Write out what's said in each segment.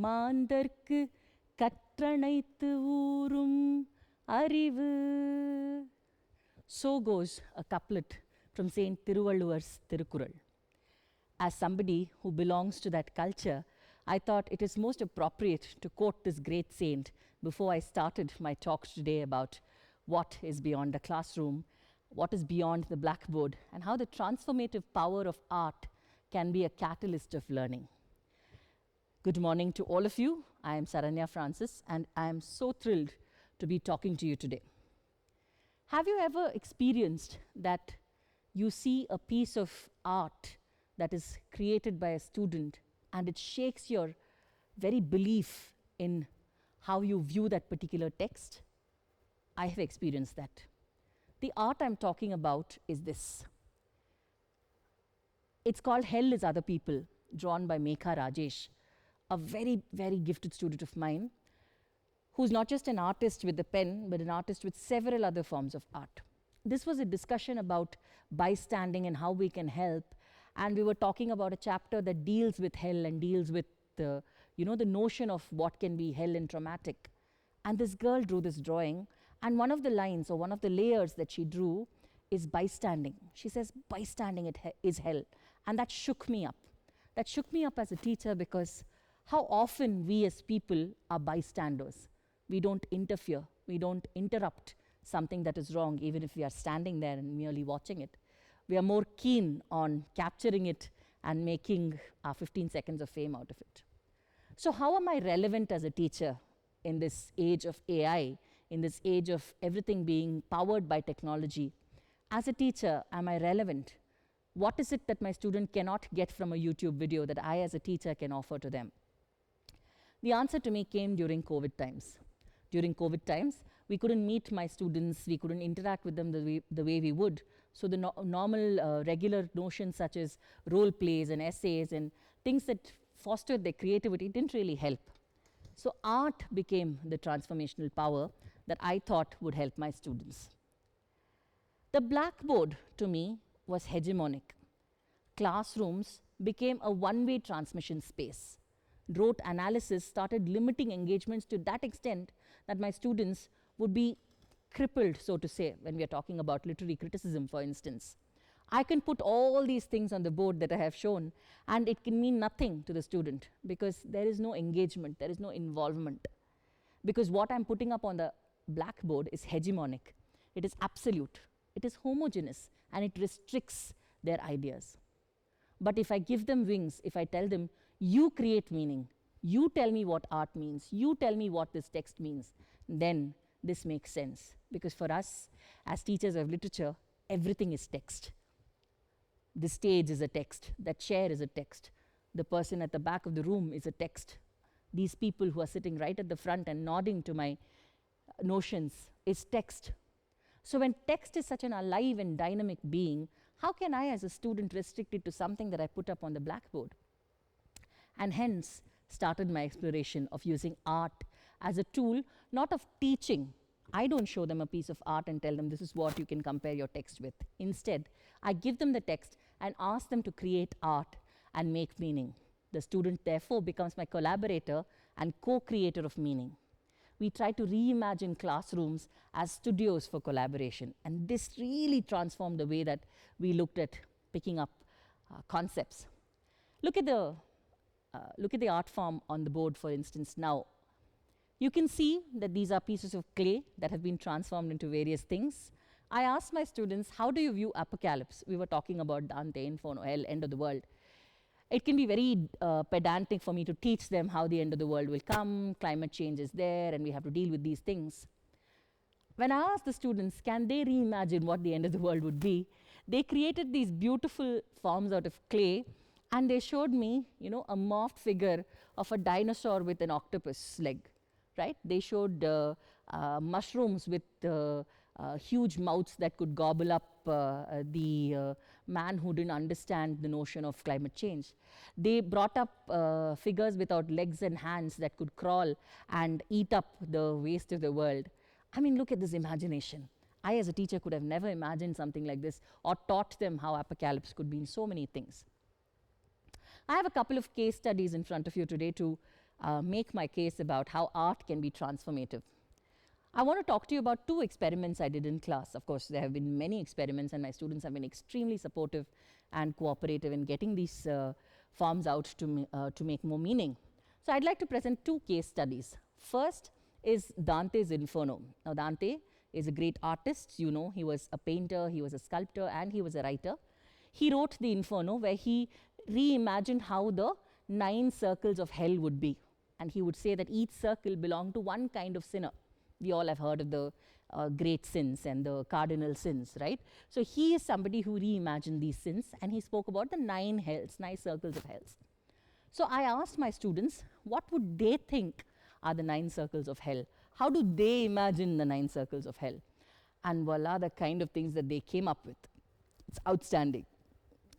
மாந்தர்க்கு கற்றனைத்து ஊரும் அறிவு. So goes a couplet from Saint Thiruvalluvar's Tirukkural. As somebody who belongs to that culture, I thought it is most appropriate to quote this great saint before I started my talk today about what is beyond the classroom, what is beyond the blackboard, and how the transformative power of art can be a catalyst of learning. Good morning to all of you. I am Saranya Francis, and I am so thrilled to be talking to you today. Have you ever experienced that you see a piece of art that is created by a student and it shakes your very belief in how you view that particular text? I have experienced that. The art I'm talking about is this. It's called Hell is Other People, drawn by Mekha Rajesh, a very, very gifted student of mine, who's not just an artist with the pen, but an artist with several other forms of art. This was a discussion about bystanding and how we can help, and we were talking about a chapter that deals with hell and deals with the notion of what can be hell and traumatic. And this girl drew this drawing, and one of the lines or one of the layers that she drew is bystanding. She says bystanding is hell, and that shook me up. That shook me up as a teacher, because how often we as people are bystanders. We don't interfere, we don't interrupt something that is wrong, even if we are standing there and merely watching it. We are more keen on capturing it and making our 15 seconds of fame out of it. So how am I relevant as a teacher in this age of AI, in this age of everything being powered by technology? As a teacher, am I relevant? What is it that my student cannot get from a YouTube video that I as a teacher can offer to them? The answer to me came during COVID times. During COVID times, we couldn't meet my students, we couldn't interact with them the way we would. So the normal, regular notions such as role plays and essays and things that fostered their creativity didn't really help. So art became the transformational power that I thought would help my students. The blackboard, to me, was hegemonic. Classrooms became a one-way transmission space. Rote analysis started limiting engagements to that extent that my students would be crippled, so to say, when we are talking about literary criticism, for instance. I can put all these things on the board that I have shown, and it can mean nothing to the student, because there is no engagement, there is no involvement. Because what I'm putting up on the blackboard is hegemonic, it is absolute, it is homogeneous, and it restricts their ideas. But if I give them wings, if I tell them, you create meaning, you tell me what art means, you tell me what this text means, then this makes sense. Because for us, as teachers of literature, everything is text. The stage is a text, that chair is a text, the person at the back of the room is a text. These people who are sitting right at the front and nodding to my notions is text. So when text is such an alive and dynamic being, how can I as a student restrict it to something that I put up on the blackboard? And hence started my exploration of using art as a tool, not of teaching. I don't show them a piece of art and tell them this is what you can compare your text with. Instead, I give them the text and ask them to create art and make meaning. The student therefore becomes my collaborator and co-creator of meaning. We try to reimagine classrooms as studios for collaboration, and this really transformed the way that we looked at picking up concepts. Look at the art form on the board, for instance. Now, you can see that these are pieces of clay that have been transformed into various things. I asked my students, how do you view apocalypse? We were talking about Dante, Inferno, hell, end of the world. It can be very pedantic for me to teach them how the end of the world will come, climate change is there, and we have to deal with these things. When I asked the students, can they reimagine what the end of the world would be, they created these beautiful forms out of clay, and they showed me, a morphed figure of a dinosaur with an octopus leg, right? They showed mushrooms with huge mouths that could gobble up the man who didn't understand the notion of climate change. They brought up figures without legs and hands that could crawl and eat up the waste of the world. I mean, look at this imagination. I as a teacher could have never imagined something like this or taught them how apocalypse could be in so many things. I have a couple of case studies in front of you today to make my case about how art can be transformative. I want to talk to you about 2 experiments I did in class. Of course, there have been many experiments, and my students have been extremely supportive and cooperative in getting these forms out to make more meaning. So I'd like to present 2 case studies. First is Dante's Inferno. Now, Dante is a great artist. You know, he was a painter, he was a sculptor, and he was a writer. He wrote the Inferno, where he reimagined how the 9 circles of hell would be. And he would say that each circle belonged to one kind of sinner. We all have heard of the great sins and the cardinal sins, right? So he is somebody who reimagined these sins, and he spoke about the 9 hells, 9 circles of hells. So I asked my students, what would they think are the 9 circles of hell? How do they imagine the 9 circles of hell? And voila, the kind of things that they came up with. It's outstanding.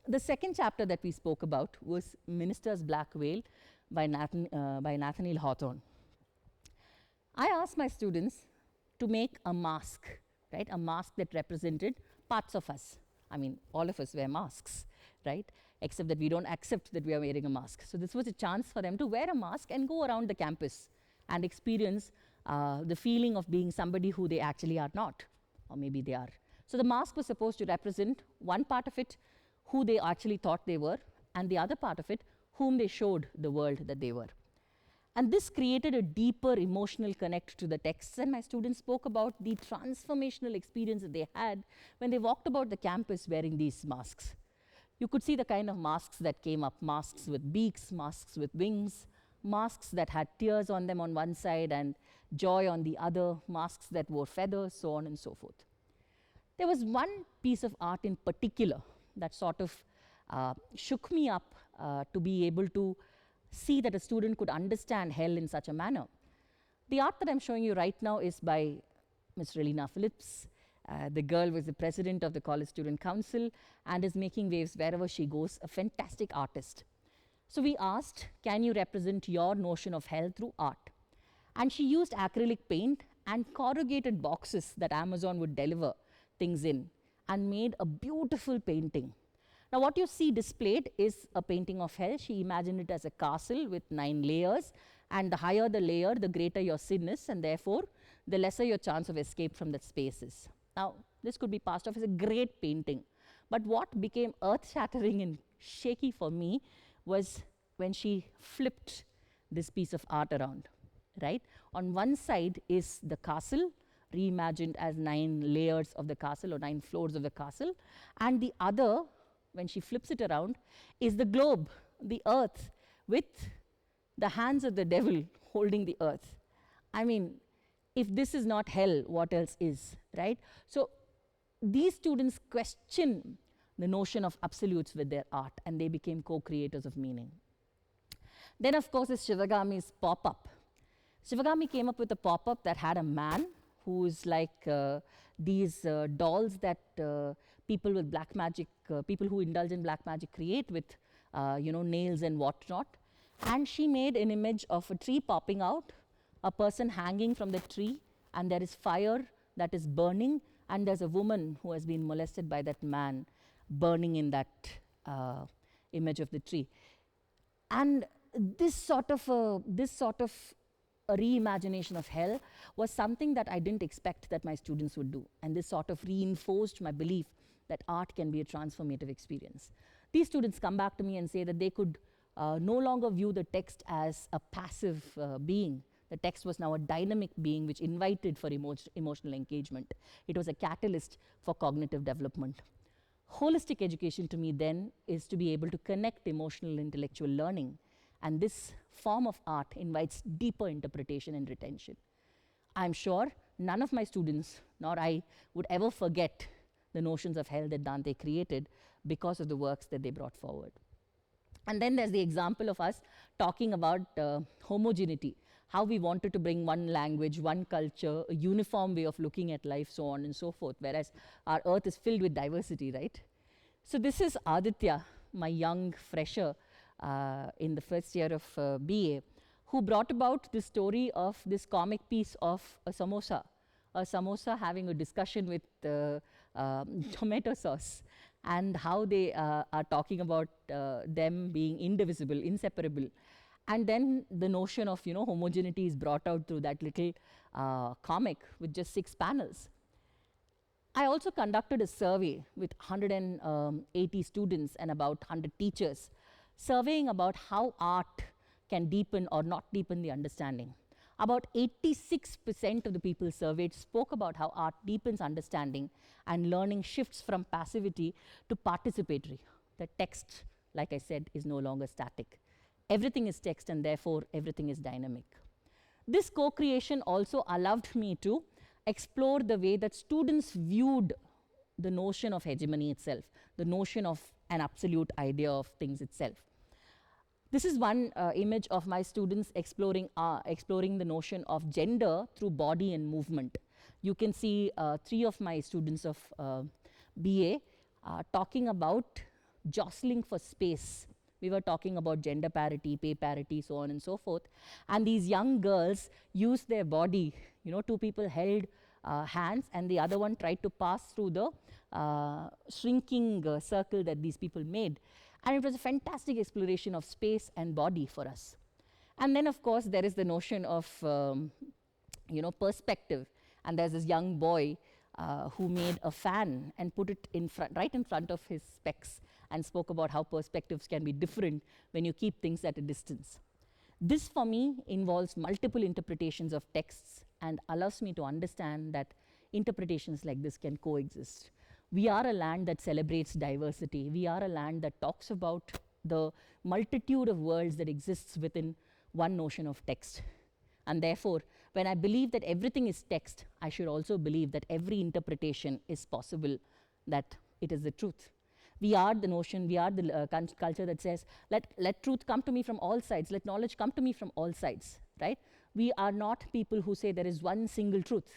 The second chapter that we spoke about was Minister's Black Veil by Nathaniel Hawthorne. I asked my students to make a mask, right? A mask that represented parts of us. I mean, all of us wear masks, right? Except that we don't accept that we are wearing a mask. So this was a chance for them to wear a mask and go around the campus and experience the feeling of being somebody who they actually are not, or maybe they are. So the mask was supposed to represent one part of it, who they actually thought they were, and the other part of it, whom they showed the world that they were. And this created a deeper emotional connect to the texts, and my students spoke about the transformational experience that they had when they walked about the campus wearing these masks. You could see the kind of masks that came up, masks with beaks, masks with wings, masks that had tears on them on one side and joy on the other, masks that wore feathers, so on and so forth. There was one piece of art in particular that sort of shook me up to be able to see that a student could understand hell in such a manner. The art that I'm showing you right now is by Ms. Relina Phillips. The girl was the president of the College Student Council and is making waves wherever she goes, a fantastic artist. So we asked, can you represent your notion of hell through art? And she used acrylic paint and corrugated boxes that Amazon would deliver things in and made a beautiful painting. Now, what you see displayed is a painting of hell. She imagined it as a castle with 9 layers, and the higher the layer, the greater your sin is, and therefore, the lesser your chance of escape from that space is. Now, this could be passed off as a great painting, but what became earth-shattering and shaky for me was when she flipped this piece of art around, right? On one side is the castle, reimagined as 9 layers of the castle or 9 floors of the castle, and the other, when she flips it around, is the globe, the earth, with the hands of the devil holding the earth. I mean, if this is not hell, what else is, right? So these students question the notion of absolutes with their art, and they became co-creators of meaning. Then, of course, is Shivagami's pop-up. Shivagami came up with a pop-up that had a man who is like these dolls that people with black magic, people who indulge in black magic create with, nails and whatnot. And she made an image of a tree popping out, a person hanging from the tree, and there is fire that is burning, and there's a woman who has been molested by that man burning in that image of the tree. And this sort of a reimagination of hell was something that I didn't expect that my students would do. And this sort of reinforced my belief that art can be a transformative experience. These students come back to me and say that they could no longer view the text as a passive being. The text was now a dynamic being which invited for emotional engagement. It was a catalyst for cognitive development. Holistic education to me then is to be able to connect emotional intellectual learning, and this form of art invites deeper interpretation and retention. I'm sure none of my students nor I would ever forget the notions of hell that Dante created because of the works that they brought forward. And then there's the example of us talking about homogeneity, how we wanted to bring one language, one culture, a uniform way of looking at life, so on and so forth, whereas our earth is filled with diversity, right? So this is Aditya, my young fresher in the first year of BA, who brought about the story of this comic piece of a samosa having a discussion with tomato sauce, and how they are talking about them being indivisible, inseparable. And then the notion of, homogeneity is brought out through that little comic with just 6 panels. I also conducted a survey with 180 students and about 100 teachers, surveying about how art can deepen or not deepen the understanding. About 86% of the people surveyed spoke about how art deepens understanding and learning shifts from passivity to participatory. The text, like I said, is no longer static. Everything is text, and therefore everything is dynamic. This co-creation also allowed me to explore the way that students viewed the notion of hegemony itself, the notion of an absolute idea of things itself. This is one image of my students exploring the notion of gender through body and movement. You can see 3 of my students of BA talking about jostling for space. We were talking about gender parity, pay parity, so on and so forth. And these young girls used their body. 2 people held hands, and the other one tried to pass through the shrinking circle that these people made. And it was a fantastic exploration of space and body for us. And then, of course, there is the notion of, perspective. And there's this young boy who made a fan and put it right in front of his specs, and spoke about how perspectives can be different when you keep things at a distance. This, for me, involves multiple interpretations of texts and allows me to understand that interpretations like this can coexist. We are a land that celebrates diversity. We are a land that talks about the multitude of worlds that exists within one notion of text. And therefore, when I believe that everything is text, I should also believe that every interpretation is possible, that it is the truth. We are the notion, we are the culture that says, let truth come to me from all sides, let knowledge come to me from all sides, right? We are not people who say there is one single truth,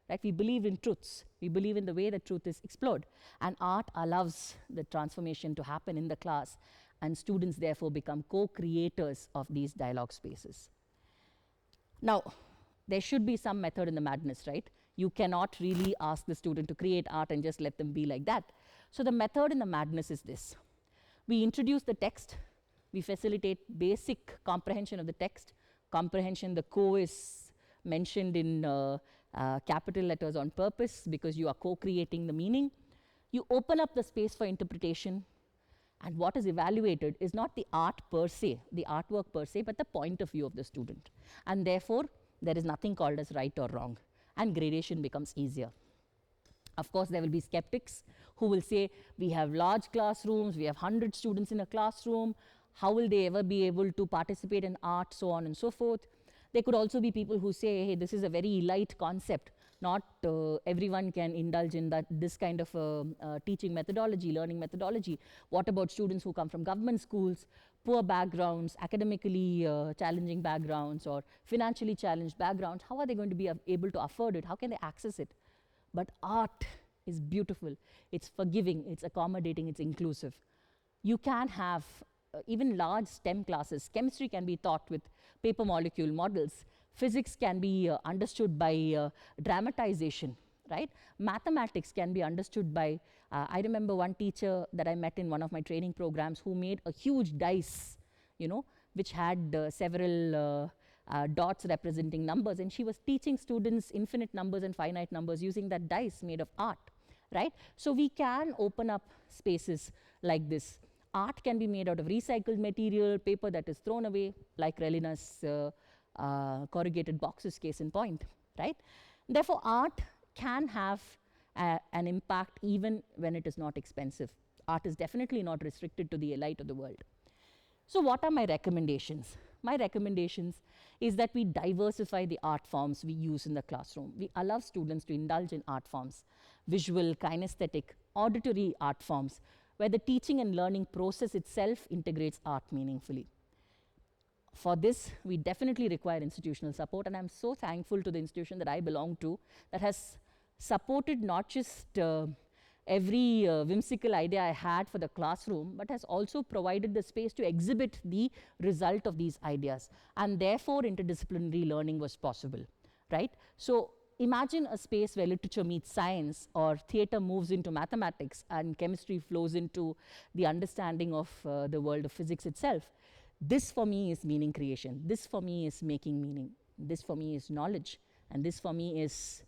right? We believe in truths. We believe in the way that truth is explored. And art allows the transformation to happen in the class, and students therefore become co-creators of these dialogue spaces. Now, there should be some method in the madness, right? You cannot really ask the student to create art and just let them be like that. So the method in the madness is this. We introduce the text. We facilitate basic comprehension of the text. Comprehension, the co is mentioned in capital letters on purpose because you are co-creating the meaning. You open up the space for interpretation. And what is evaluated is not the art per se, the artwork per se, but the point of view of the student. And therefore, there is nothing called as right or wrong. And gradation becomes easier. Of course, there will be skeptics who will say, we have large classrooms, we have 100 students in a classroom, how will they ever be able to participate in art, so on and so forth. There could also be people who say, hey, this is a very elite concept. Not everyone can indulge in this kind of teaching methodology, learning methodology. What about students who come from government schools, poor backgrounds, academically challenging backgrounds, or financially challenged backgrounds? How are they going to be able to afford it? How can they access it? But art is beautiful. It's forgiving, it's accommodating, it's inclusive. You can have even large STEM classes. Chemistry can be taught with paper molecule models. Physics can be understood by dramatization, right? Mathematics can be understood by, I remember one teacher that I met in one of my training programs who made a huge dice, which had several dots representing numbers, and she was teaching students infinite numbers and finite numbers using that dice made of art, right? So we can open up spaces like this. Art can be made out of recycled material, paper that is thrown away, like Relina's corrugated boxes case in point, right? Therefore, art can have an impact even when it is not expensive. Art is definitely not restricted to the elite of the world. So what are my recommendations? My recommendations is that we diversify the art forms we use in the classroom. We allow students to indulge in art forms, visual, kinesthetic, auditory art forms, where the teaching and learning process itself integrates art meaningfully. For this, we definitely require institutional support, and I'm so thankful to the institution that I belong to that has supported not just every whimsical idea I had for the classroom, but has also provided the space to exhibit the result of these ideas. And therefore, interdisciplinary learning was possible, right? So imagine a space where literature meets science, or theater moves into mathematics, and chemistry flows into the understanding of the world of physics itself. This for me is meaning creation. This for me is making meaning. This for me is knowledge. And this for me is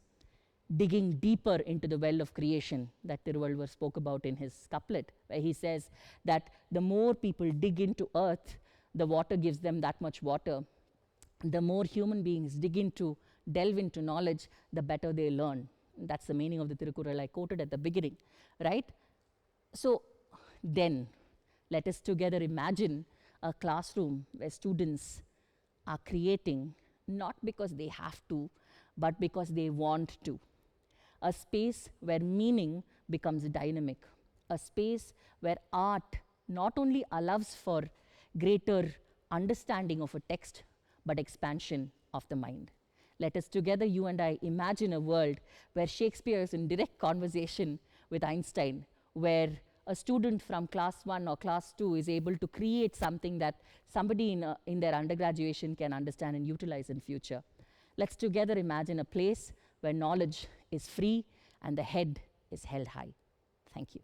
digging deeper into the well of creation that Tiruvalluvar spoke about in his couplet, where he says that the more people dig into earth, the water gives them that much water. The more human beings delve into knowledge, the better they learn. That's the meaning of the Tirukural I quoted at the beginning, right? So then, let us together imagine a classroom where students are creating, not because they have to, but because they want to. A space where meaning becomes dynamic. A space where art not only allows for greater understanding of a text, but expansion of the mind. Let us together, you and I, imagine a world where Shakespeare is in direct conversation with Einstein, where a student from class 1 or class 2 is able to create something that somebody in their undergraduation can understand and utilize in future. Let's together imagine a place where knowledge is free and the head is held high. Thank you.